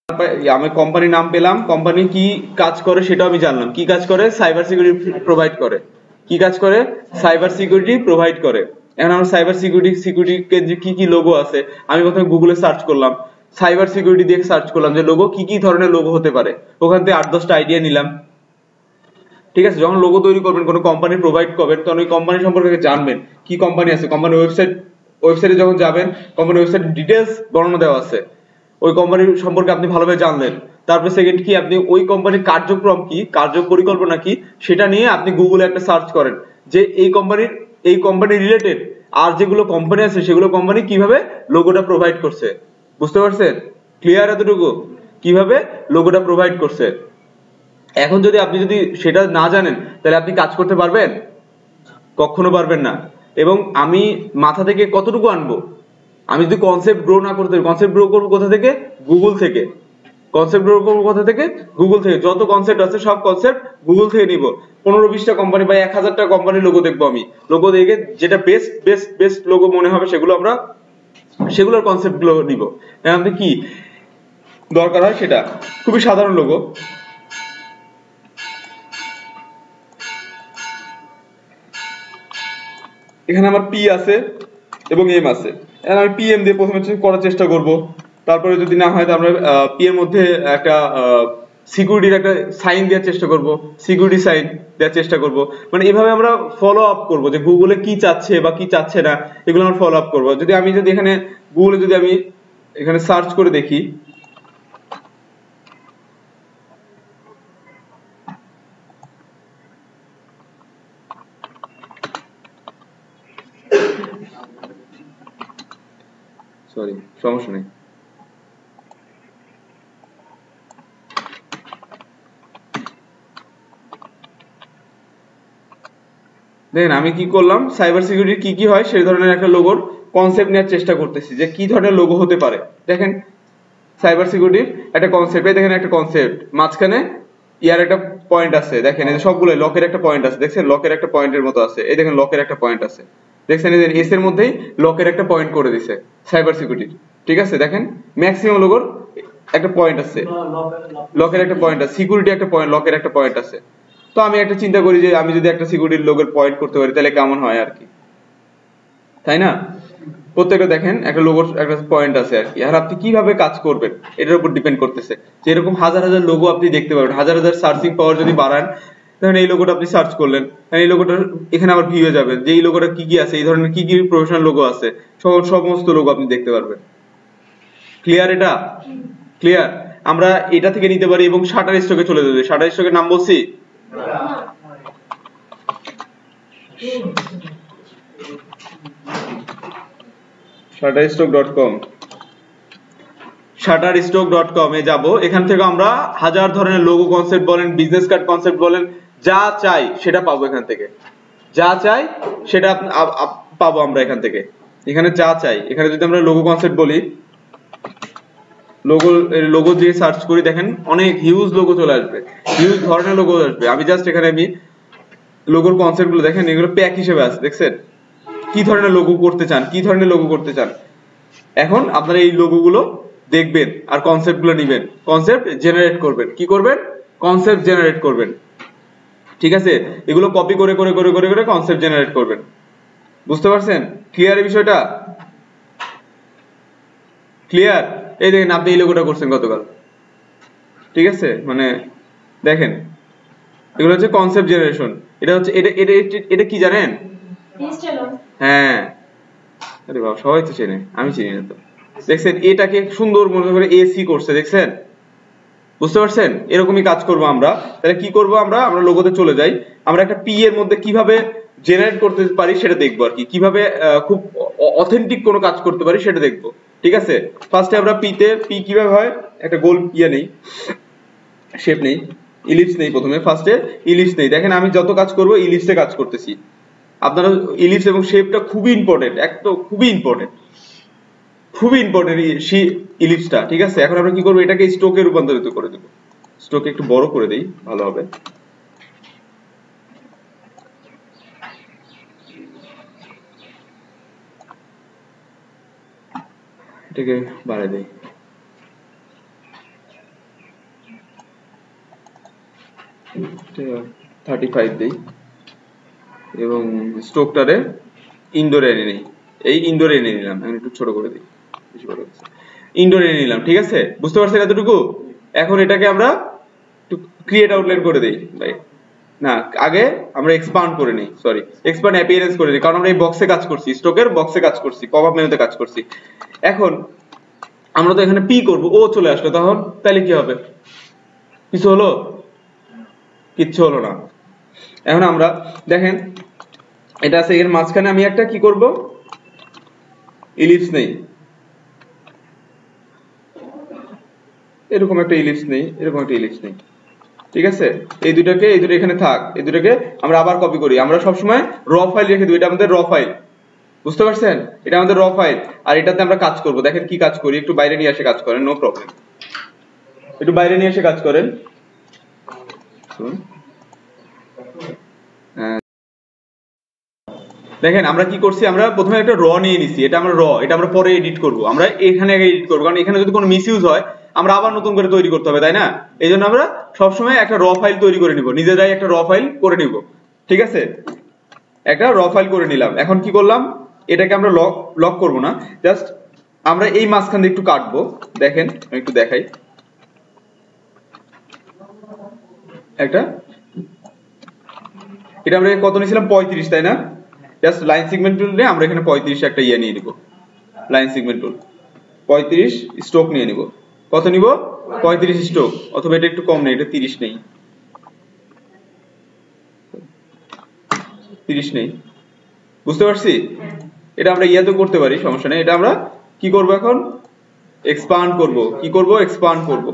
আমি কোম্পানির নাম পেলাম, কোম্পানি কি কাজ করে সেটাও আমি জানলাম। কি কাজ করে? সাইবার সিকিউরিটি প্রোভাইড করে। কি কাজ করে? সাইবার সিকিউরিটি প্রোভাইড করে। এখন আমরা সাইবার সিকিউরিটি যে কি কি লোগো আছে, আমি প্রথমে গুগলে সার্চ করলাম, সাইবার সিকিউরিটি দিয়ে সার্চ করলাম যে লোগো কি কি ধরনের লোগো হতে পারে। ওখান থেকে 8-10টা আইডিয়া নিলাম। ঠিক আছে, যখন লোগো তৈরি করবেন, কোনো কোম্পানি প্রোভাইড করবেন, তখন ওই কোম্পানি সম্পর্কে জানবেন কি কোম্পানি আছে। কোম্পানির ওয়েবসাইটে যখন যাবেন, কোম্পানির ওয়েবসাইট ডিটেলস বর্ণনা দেওয়া আছে, ওই কোম্পানির সম্পর্কে আপনি ভালোভাবে জানলেন। তারপর সেকেন্ড কি, আপনি ওই কোম্পানির কার্যক্রম কি, কার্য পরিকল্পনা কি, সেটা নিয়ে আপনি গুগলে একটা সার্চ করেন যে এই কোম্পানি রিলেটেড আর যেগুলো কোম্পানি আছে সেগুলো কোম্পানি কিভাবে লোগোটা প্রোভাইড করছে। বুঝতে পারছেন? ক্লিয়ার এতটুকু? কিভাবে লোগোটা প্রোভাইড করছে। এখন যদি আপনি সেটা না জানেন, তাহলে আপনি কাজ করতে পারবেন? কখনো পারবেন না। এবং আমি মাথা থেকে কতটুকু আনবো? আমি যদি কনসেপ্ট গ্রো না করতে, কনসেপ্ট গ্রো করবো কোথা থেকে? গুগল থেকে। কনসেপ্ট গ্রো করবো কোথা থেকে? গুগল থেকে। যত কনসেপ্ট আছে সব কনসেপ্ট গুগল থেকে নিব। 15-20টা কোম্পানি বা 1000টা কোম্পানির লোগো দেখবো আমি। লোগো দেখে যেটা বেস্ট বেস্ট বেস্ট লোগো মনে হবে সেগুলোর কনসেপ্ট গুলো নিব। আপনি কি দরকার হয় সেটা খুবই সাধারণ লোগো। এখানে আমার পি আছে এবং এম আছে। এখন আমি পি এম দিয়ে প্রথমে করার চেষ্টা করব। তারপরে যদি না হয়, আমরা পি এর মধ্যে একটা সিকিউরিটির একটা সাইন দেওয়ার চেষ্টা করব, সিকিউরিটি সাইন দেওয়ার চেষ্টা করব। মানে এভাবে আমরা ফলো আপ করবো যে গুগলে কি চাচ্ছে বা কি চাচ্ছে না, এগুলো আমরা ফলো আপ করবো। যদি এখানে গুগলে আমি এখানে সার্চ করে দেখি, সরি সমস্যা নেই। দেখেন আমি কি করলাম, সাইবার সিকিউরিটি কি কি হয় সেই ধরনের একটা লোগোর কনসেপ্ট নেওয়ার চেষ্টা করতেছি যে কি ধরনের লোগো হতে পারে। দেখেন সাইবার সিকিউরিটির একটা কনসেপ্ট, দেখেন একটা কনসেপ্ট, মাঝখানে ইয়ার একটা পয়েন্ট আছে। দেখেন এই সবগুলো লকের একটা পয়েন্ট আছে, দেখছেন লকের একটা পয়েন্টের মতো আছে। এই দেখেন লকের একটা পয়েন্ট আছে, দেখছেন এই এস এর মধ্যেই লকের একটা পয়েন্ট করে দিছে সাইবার সিকিউরিটি। ঠিক আছে, দেখেন ম্যাক্সিমাম লোগোর একটা পয়েন্ট আছে, লকের একটা পয়েন্ট আছে, সিকিউরিটি একটা পয়েন্ট, লকের একটা পয়েন্ট আছে। তো আমি একটা চিন্তা করি যে আমি যদি একটা সিকিউরিটির লোগোর পয়েন্ট করতে পারি তাহলে কেমন হয় আর কি, তাই না? প্রত্যেকটা দেখেন একটা লোগোর একটা পয়েন্ট আছে আর কি। আর আপনি কিভাবে কাজ করবেন এটার উপর ডিপেন্ড করতেছে যে এরকম হাজার হাজার লোগো আপনি দেখতে পাবেন। হাজার হাজার সার্চিং পাওয়ার যদি বাড়ান, ধরেন এই লোগোটা আপনি সার্চ করলেন, এই লোগোটা এখানে আবার ভিউ হয়ে যাবে যে এই লোগোটা কি কি আছে, এই ধরনের কি কি প্রফেশনাল লোগো আছে, সমস্ত লোগো আপনি দেখতে পারবেন। ক্লিয়ার? এটা ক্লিয়ার? আমরা এটা থেকে নিতে পারি এবং শাটার স্টকে চলে যাবে। শাটার স্টকের নাম বলছি, shutterstock.com। shutterstock.com এ যাব। এখান থেকে আমরা হাজার ধরনের লোগো কনসেপ্ট বলেন, বিজনেস কার্ড কনসেপ্ট বলেন, যা চাই সেটা পাবো এখান থেকে। যা চাই সেটা পাবো আমরা এখান থেকে। এখানে যা চাই, এখানে যদি আমরা লোগো কনসেপ্ট বলি, লোগো দিয়ে সার্চ করি, দেখেন অনেক হিউজ লোগো চলে আসবে, হিউজ ধরনের লোগো আসবে। আমি জাস্ট এখানে লোগোর কনসেপ্ট গুলো দেখেন, এগুলো প্যাক হিসেবে আছে, দেখছেন কি ধরনের লোগো করতে চান, কি ধরনের লোগো করতে চান। এখন আপনারা এই লোগো গুলো দেখবেন আর কনসেপ্ট গুলো নিবেন, কনসেপ্ট জেনারেট করবেন। কি করবেন? কনসেপ্ট জেনারেট করবেন। ঠিক আছে, এগুলো কপি করে করে করে করে করে কনসেপ্ট জেনারেট করবেন। বুঝতে পারছেন? ক্লিয়ার এই বিষয়টা? ক্লিয়ার? এই দেখেন আপনি এই লোগোটা করছেন গতকাল। ঠিক আছে, মানে দেখেন এগুলো হচ্ছে কনসেপ্ট জেনারেশন। এটা হচ্ছে এটা কি জানেন? হ্যাঁ, আরে বাবা সবাই তো চেনে, আমি চিনি না তো। দেখছেন এটাকে সুন্দর মনে করে এসি করছে, দেখছেন? বুঝতে পারছেন? এরকমই কাজ করব আমরা। তাহলে কি করব আমরা লোগোতে চলে যাই। আমরা একটা পি এর মধ্যে কিভাবে জেনারেট করতে পারি সেটা দেখবো আর কি, কিভাবে খুব অথেন্টিক কোনো কাজ করতে পারি সেটা দেখবো। ঠিক আছে, ফার্স্টে আমরা পি কিভাবে হয়, একটা গোল নেই, শেপ নেই, ইলিপস নেই। প্রথমে ফার্স্টে ইলিপস নেই। দেখেন আমি যত কাজ করব ইলিপসে কাজ করতেছি। আপনারা ইলিপস এবং শেপটা খুবই ইম্পর্টেন্ট, একদম খুবই ইম্পর্টেন্ট, খুবই ইম্পর্টেন্ট ইলিপসটা। ঠিক আছে, এখন আমরা কি করবো, এটাকে স্ট্রোকে রূপান্তরিত করে দেবো। স্ট্রোকে একটু বড় করে দেই, ভালো হবে। এটাকে বাড়াই দেই। 35 দেই এবং স্ট্রোকটারে ইনডোরে এনে নেই, এই ইনডোরে এনে নিলাম, আমি একটু ছোট করে দিই, বেশি বড় হচ্ছে, ইনডোরে এনে নিলাম। ঠিক আছে, বুঝতে পারছেন এতটুকু? এখন এটাকে আমরা একটু ক্রিয়েট আউটলাইন করে দেই, রাইট না, আগে আমরা এক্সপান্ড করে নেই, সরি এক্সপান্ড অ্যাপিয়ারেন্স করে নেই, কারণ আমরা এই বক্সে কাজ করছি, স্টকের বক্সে কাজ করছি, পপ আপ মেনুতে কাজ করছি। এখন আমরা তো এখানে পি করব, ও চলে আসলো, তখন তাহলে কি হবে? কিছু হলো? কিচ্ছু হলো না। এখন আমরা দেখেন এটা আছে, এর মাঝখানে আমি একটা কি করব, ইলিপস নেই, এরকম একটা ইলিপস নেই, এরকম একটা ইলিপস নেই। ঠিক আছে, এই দুটাকে, এই দুটো এখানে থাক, এই দুটাকে আমরা আবার কপি করি। আমরা সবসময় র ফাইল রেখে দিই, এটা আমাদের র ফাইল, বুঝতে পারছেন? এটা আমাদের র ফাইল, আর এটাতে আমরা কাজ করব। দেখেন কি কাজ করি, একটু বাইরে নিয়ে এসে কাজ করেন, নো প্রবলেম, একটু বাইরে নিয়ে এসে কাজ করেন। দেখেন আমরা কি করছি, আমরা প্রথমে একটা র নিয়ে নিছি, এটা আমরা র, এটা আমরা পরে এডিট করব, আমরা এখানে আগে এডিট করব, কারণ এখানে যদি কোনো মিসইউজ হয় আমরা আবার নতুন করে তৈরি করতে হবে, তাই না? এই জন্য আমরা সবসময় একটা র ফাইল তৈরি করে নিব, নিজেরাই একটা র ফাইল করে নিব। ঠিক আছে, একটা র ফাইল করে নিলাম। এখন কি করলাম, এটাকে আমরা লক করব না, জাস্ট আমরা এই মাঝখান দিয়ে একটু কাটবো। দেখেন আমি একটু দেখাই, একটা, এটা আমরা কত নিয়েছিলাম, 35, তাই না? জাস্ট লাইন সেগমেন্ট টুল নিয়ে আমরা এখানে 35 একটা ইয়ে নিয়ে নিব, লাইন সেগমেন্ট টুল 35 স্ট্রোক নিয়ে নিব। কত নিব? 35 স্ট্রোক, অথবা এটা একটু কম নেই, এটা 30 নেই, 30 নেই, বুঝতে পারছি? এটা আমরা ইয়াতে করতে পারি, সমস্যা নেই। এটা আমরা কি করব, এখন এক্সপান্ড করব। কি করব? এক্সপান্ড করব।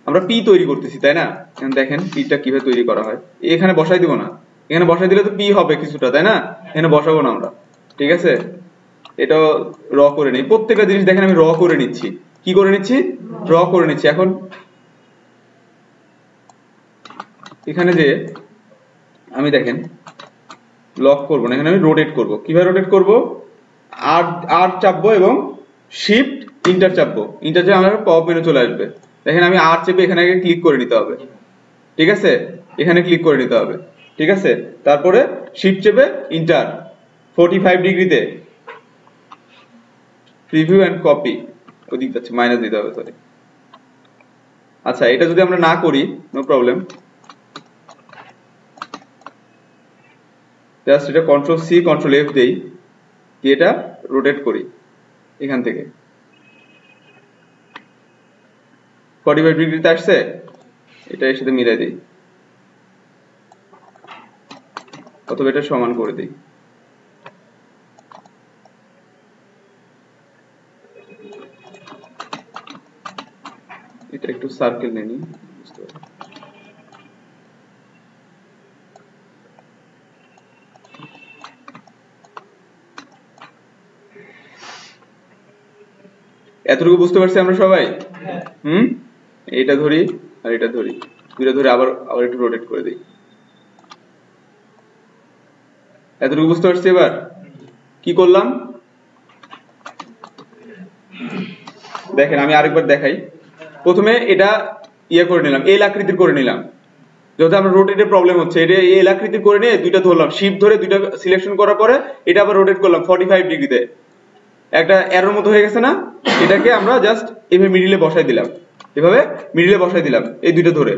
আমরা পি তৈরি করতেছি, তাই না? এখন দেখেন পিটা কিভাবে তৈরি করা হয়, এখানে বসাই দিব না, এখানে বসাই দিলে তো পি হবে কিছুটা, তাই না? এখানে বসাবো না আমরা। ঠিক আছে, এটা র করে নিই, প্রত্যেকটা জিনিস দেখেন আমি র করে নিচ্ছি। কি করে নিচ্ছি? র করে নিচ্ছি। এখন এখানে যে আমি দেখেন লক করব না, এখানে আমি রোটেট করব। কিভাবে রোটেট করব? আর চাপবো এবং শিফট ইন্টার চাপবো, ইন্টার চাপে আমার পপ মেনু চলে আসবে। দেখেন আমি আর চেপে এখানে আগে ক্লিক করে নিতে হবে। ঠিক আছে, এখানে ক্লিক করে নিতে হবে। ঠিক আছে, তারপরে শিফট চেপে ইন্টার 45 ডিগ্রিতে প্রিভিউ এন্ড কপি, ওদিক যাচ্ছে, মাইনাস দিতে হবে, সরি। আচ্ছা, এটা যদি আমরা না করি, নো প্রবলেম, জাস্ট এটা কন্ট্রোল সি কন্ট্রোল এফ দেই, দিয়ে এটা রোটেট করি এখান থেকে 45 ডিগ্রিতে আসছে, এটা এর সাথে মিলাই দিই, অথবা এটা সমান করে দিই। এটা একটু সার্কেল নিয়ে নিই, বুঝতে পারছি। এতটুকু বুঝতে পারছি আমরা সবাই? এটা ধরি আর এটা ধরি, দুইটা ধরে আবার একটু রোটেট করে দিই। এতটুকু বুঝতে পারছি? এবার কি করলাম দেখেন, আমি আরেকবার দেখাই। প্রথমে এটা ইয়ে করে নিলাম, এল আকৃতির করে নিলাম, যেহেতু আমরা রোটেটের প্রবলেম হচ্ছে, এটা এল আকৃতির করে নিয়ে দুইটা ধরলাম, শিফট ধরে দুইটা সিলেকশন করার পরে এটা আবার রোটেট করলাম 45 ডিগ্রিতে, একটা এরোর মতো হয়ে গেছে না? এটাকে আমরা জাস্ট এভাবে মিডিলে বসাই দিলাম, এভাবে মিডিলে বসাই দিলাম, এই দুইটা ধরে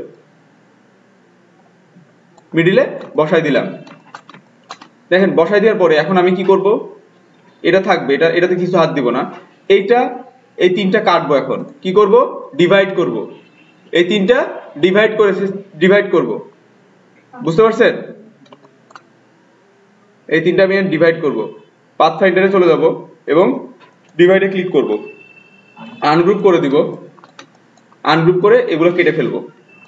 মিডিলে বসাই দিলাম। দেখেন বসাই দেওয়ার পরে এখন আমি কি করব, এটা থাকবে, এটাতে কিছু হাত দিব না, এই তিনটা কাটবো। এখন কি করব? ডিভাইড করব, এই তিনটা ডিভাইড করব, বুঝতে পারছেন? এই তিনটা আমি ডিভাইড করব, পাথফাইন্ডারে চলে যাব এবং ডিভাইডে ক্লিক করব, আনগ্রুপ করে দিব, আনগ্রুপ করে এগুলো কেটে ফেলবো,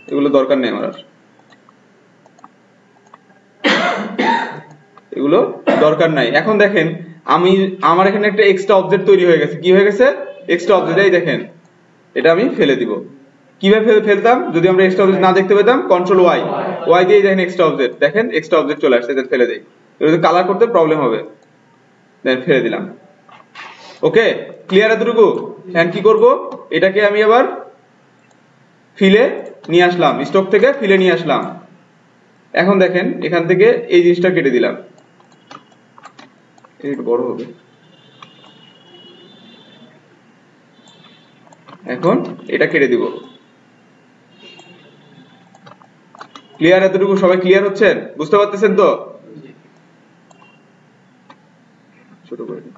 এগুলো দরকার নেই আমার, এগুলো দরকার নাই। এখন দেখেন আমার এখানে একটা এক্সট্রা অবজেক্ট তৈরি হয়ে গেছে। কি হয়ে গেছে? Extra object. এই দেখেন, এটা আমি ফেলে দিব। কিভাবে ফেলতাম? যদি আমরা এক্সট্রা অবজেক্ট না দেখতে পেতাম, কন্ট্রোল ওয়াই দিয়ে দেখেন এক্সট্রা অবজেক্ট, দেখেন এক্সট্রা অবজেক্ট চলে আসছে, দেন ফেলে দেই। এটা কালার করতে প্রবলেম হবে, দেন ফেলে দিলাম। ওকে, ক্লিয়ার এতটুকু? এখন কি করব, এটাকে আমি আবার ফিলে নিয়ে আসলাম, স্টক থেকে ফিলে নিয়ে আসলাম। এখন দেখেন এখান থেকে এই জিনিসটা কেটে দিলাম, একটু বড় হবে। এখন এটা কেটে দিব। ক্লিয়ার? এতটুকু সবাই ক্লিয়ার হচ্ছেন? বুঝতে পারতেছেন তো? ছোট করে দিই।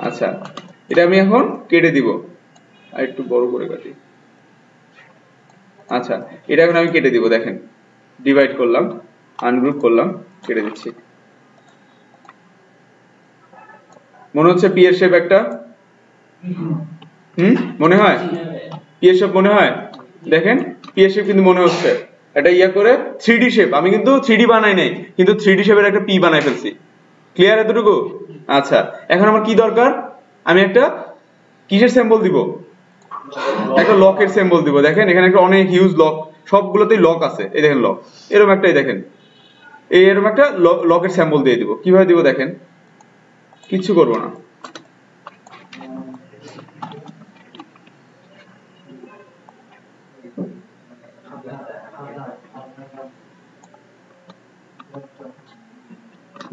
আচ্ছা, এটা আমি এখন কেটে দিব, আর একটু বড় করে কাটি। আচ্ছা, এটা এখন আমি কেটে দিব। দেখেন ডিভাইড করলাম, আনগ্রুপ করলাম, কেটে দিচ্ছি। মনে হচ্ছে পি এর শেপ একটা? মনে হয় পি এর শেপ মনে হয়? দেখেন পি এর শেপ কিন্তু মনে হচ্ছে। এটা ইয়া করে 3D শেপ, আমি কিন্তু 3D বানাই নাই, কিন্তু 3D শেপের একটা পি বানাই ফেলছি। ক্লিয়ার এতটুকু? আচ্ছা, এখন আমার কি দরকার? আমি একটা কিসের সিম্বল দিব? একটা লকের সিম্বল দিব। দেখেন এখানে একটা অনেক হিউজ লক, সবগুলোতেই লক আছে। এই দেখেন লক, এরকম একটাই দেখেন, এরকম একটা লকের সিম্বল দিয়ে দিব। কিভাবে দিব দেখেন, কিচ্ছু করব না।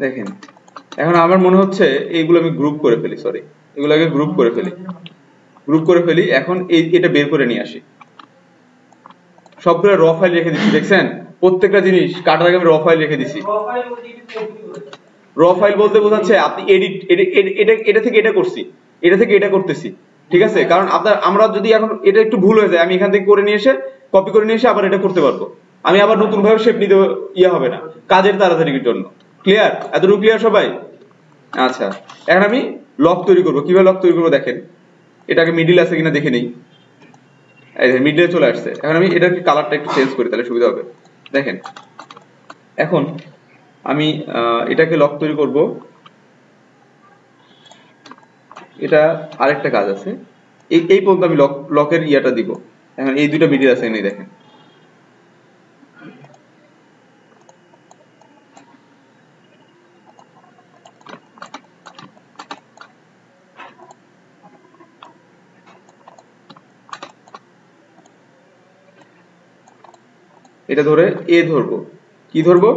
দেখেন এখন আমার মনে হচ্ছে এইগুলো আমি গ্রুপ করে ফেলি, সরি এগুলোকে গ্রুপ করে ফেলি, গ্রুপ করে ফেলি। এখন এটা বের করে নিয়ে আসি, সবগুলো র ফাইল রেখে দিচ্ছি। দেখছেন প্রত্যেকটা জিনিস কাটার আগে আমি র ফাইল রেখে দিচ্ছি। র ফাইল বলতে বোঝাচ্ছে আপনি এডিট, এটা থেকে এটা করছি, এটা থেকে এটা করতেছি, ঠিক আছে? কারণ আপনার আমরা যদি এখন এটা একটু ভুল হয়ে যায়, আমি এখান থেকে করে নিয়ে এসে কপি করে নিয়ে এসে আবার এটা করতে পারবো। আমি আবার নতুন ভাবে শেপ নিতে ইয়ে হবে না, কাজের তাড়াতাড়ির জন্য। ক্লিয়ার? এতটুকু ক্লিয়ার সবাই? আচ্ছা, এখন আমি লক তৈরি করব। কিভাবে লক তৈরি করবো দেখেন, এটাকে মিডিল আছে কিনা দেখে নেই। এই যে মিডিলে চলে আসছে। এখন আমি এটাকে কালারটা একটু চেঞ্জ করি, তাহলে সুবিধা হবে। দেখেন এখন আমি এটাকে লক তৈরি করব। এটা আরেকটা কাজ আছে, এই পর্যন্ত আমি লকের ইয়াটা দিব। এখন এই দুইটা মিডিল আছে কিনা দেখেন। এটা ধরে এ ধরবো, কি ধরবো?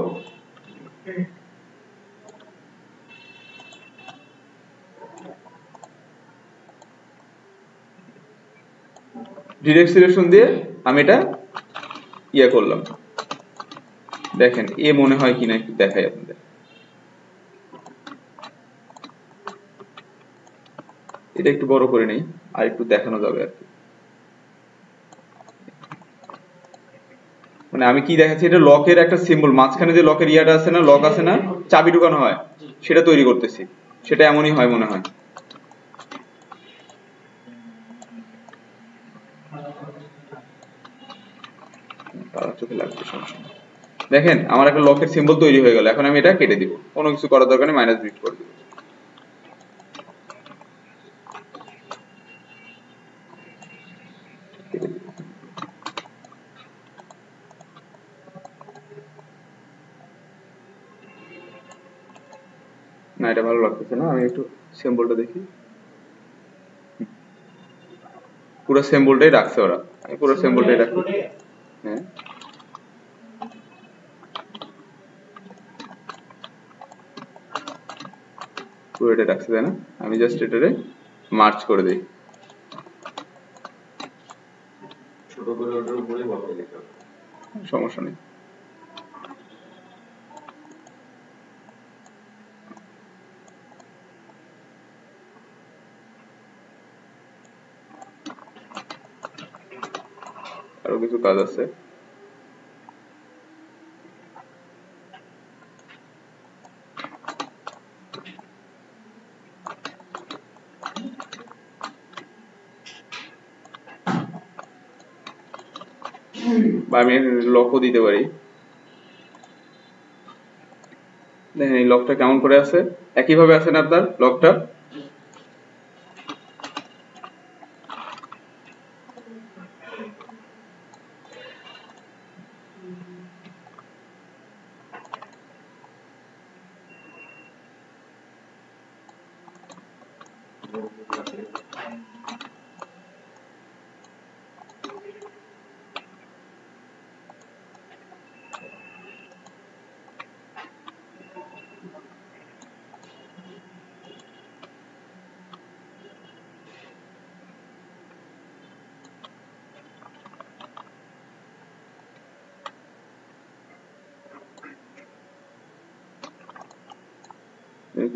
ডিরেক্ট সিলেকশন দিয়ে আমি এটা ইয়া করলাম। দেখেন এ মনে হয় কিনা একটু দেখাই আপনাদের। এটা একটু বড় করে নেই, আর একটু দেখানো যাবে আর কি। মানে আমি কি দেখাচ্ছি, এটা লকের একটা সিম্বল, মাঝখানে যে লকের ইয়াটা আছে না, লক আছে না, চাবি ঢুকানো হয়, সেটা তৈরি করতেছি। সেটা এমনই হয় মনে হয়। চোখে লাগবে, সমস্যা নেই। দেখেন আমার একটা লকের সিম্বল তৈরি হয়ে গেল। এখন আমি এটা কেটে দিব, কোনো কিছু করার দরকার নেই, মাইনাস বিট করে দিব। না এটা ভালো লাগতেছে না, আমি একটু সিম্বলটা দেখি। পুরো সিম্বলটাই রাখছে ওরা, আমি পুরো সিম্বলটাই রাখি। হ্যাঁ পুরো এটা রাখছে, তাই না? আমি জাস্ট এটারে মার্চ করে দিই, ছোট করে ওটার উপরে বসাই দিতে হবে, সমস্যা নেই। আরো কিছু কাজ আছে। বা আমি লকও দিতে পারি। দেখেন এই লকটা কেমন করে আছে, একইভাবে আছে না আপনার লকটা।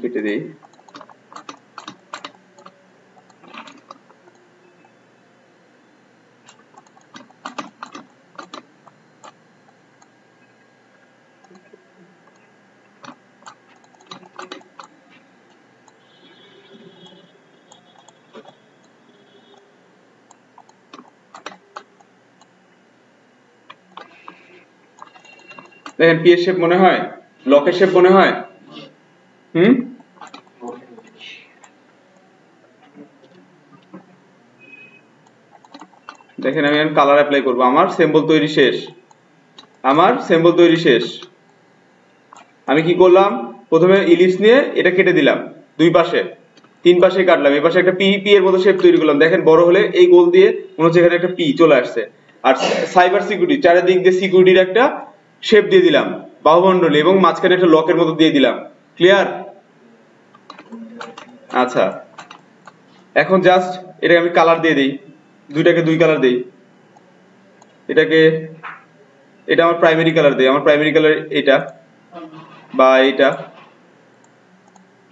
কেটে দিই। দেখেন পি এর শেপ মনে হয়, লকের শেপ মনে হয়। দেখেন আমি এখন কালার অ্যাপ্লাই করব। আমার সিম্বল তৈরি শেষ, আমার সিম্বল তৈরি শেষ। আমি কি করলাম, প্রথমে ইলিপস নিয়ে এটা কেটে দিলাম দুই পাশে, তিন পাশে কাটলাম, এই পাশে একটা পি পি এর মতো শেপ তৈরি করলাম। দেখেন বড় হলে এই গোল দিয়ে মনে হচ্ছে এখানে একটা পি চলে আসছে। আর সাইবার সিকিউরিটি চারিদিক দিয়ে সিকিউরিটির একটা শেপ দিয়ে দিলাম বাহুমণ্ডলী, এবং মাঝখানে একটা লকের মতো দিয়ে দিলাম। ক্লিয়ার? আচ্ছা, এখন জাস্ট এটাকে আমি কালার দিয়ে দিই, দুইটাকে দুই কালার দেই। এটাকে, এটা আমার প্রাইমারি কালার দেই, আমার প্রাইমারি কালার এটা বা এটা,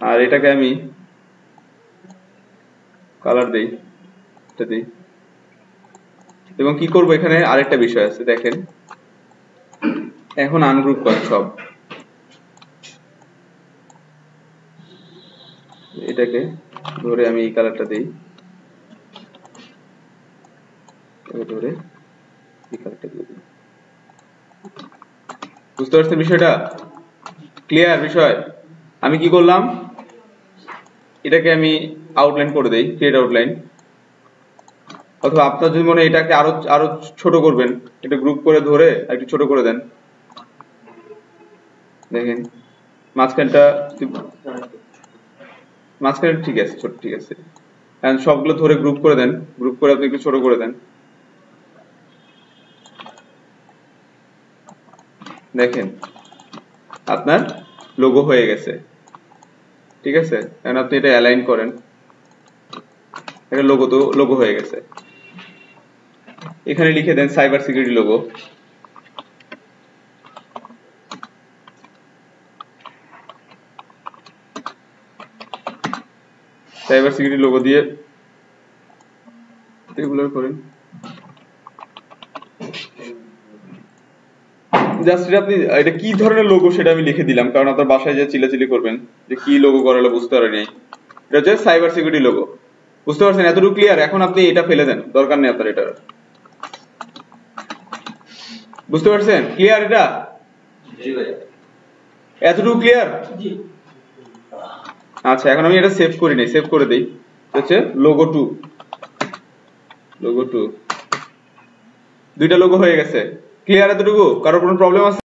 আর এটাকে আমি কালার দেই, এটা দেই। এবং কি করব, এখানে আরেকটা বিষয় আছে দেখেন, এখন আনগ্রুপ করেন সব। এটাকে ধরে আমি এই কালারটা দেই, ধরে এই কালারটা দিয়ে দিই। বুঝতে পারছেন বিষয়টা? ক্লিয়ার বিষয়? আমি কি করলাম, এটাকে আমি আউটলাইন করে দেই, ক্রিয়েট আউটলাইন। অথবা আপনার যদি মনে এটাকে আরো আরো ছোট করবেন, এটা গ্রুপ করে ধরে একটু ছোট করে দেন। দেখেন মাঝখানটা, মাঝখানে ঠিক আছে, ছোট ঠিক আছে। এখন সবগুলো ধরে গ্রুপ করে দেন, গ্রুপ করে আপনি একটু ছোট করে দেন। দেখেন আপনার লোগো হয়ে গেছে, ঠিক আছে। এখন আপনি এটা অ্যালাইন করেন, এটা লোগো তো লোগো হয়ে গেছে। এখানে লিখে দেন cyber security logo. Cyber security logo দিয়ে রেগুলার করেন। জাস্ট আপনি এটা কি ধরনের লোগো সেটা আমি লিখে দিলাম, কারণ আপনার বাসায় যে চিল্লাচিল্লি করবেন যে কি লোগো করালে বুঝতে পারেনি। এটা হচ্ছে সাইবার সিকিউরিটি লোগো। বুঝতে পারছেন? এতটুকু ক্লিয়ার? এখন আপনি এটা ফেলে দেন, দরকার নেই আপনার এটা। বুঝতে পারছেন? ক্লিয়ার এটা? এতটুকু ক্লিয়ার? আচ্ছা, এখন আমি এটা সেভ করি নাই, সেভ করে দেই। হচ্ছে লোগো 2, লোগো 2, দুইটা লোগো হয়ে গেছে। ক্লিয়ার এতটুকু? কারোর কোনো প্রবলেম আছে?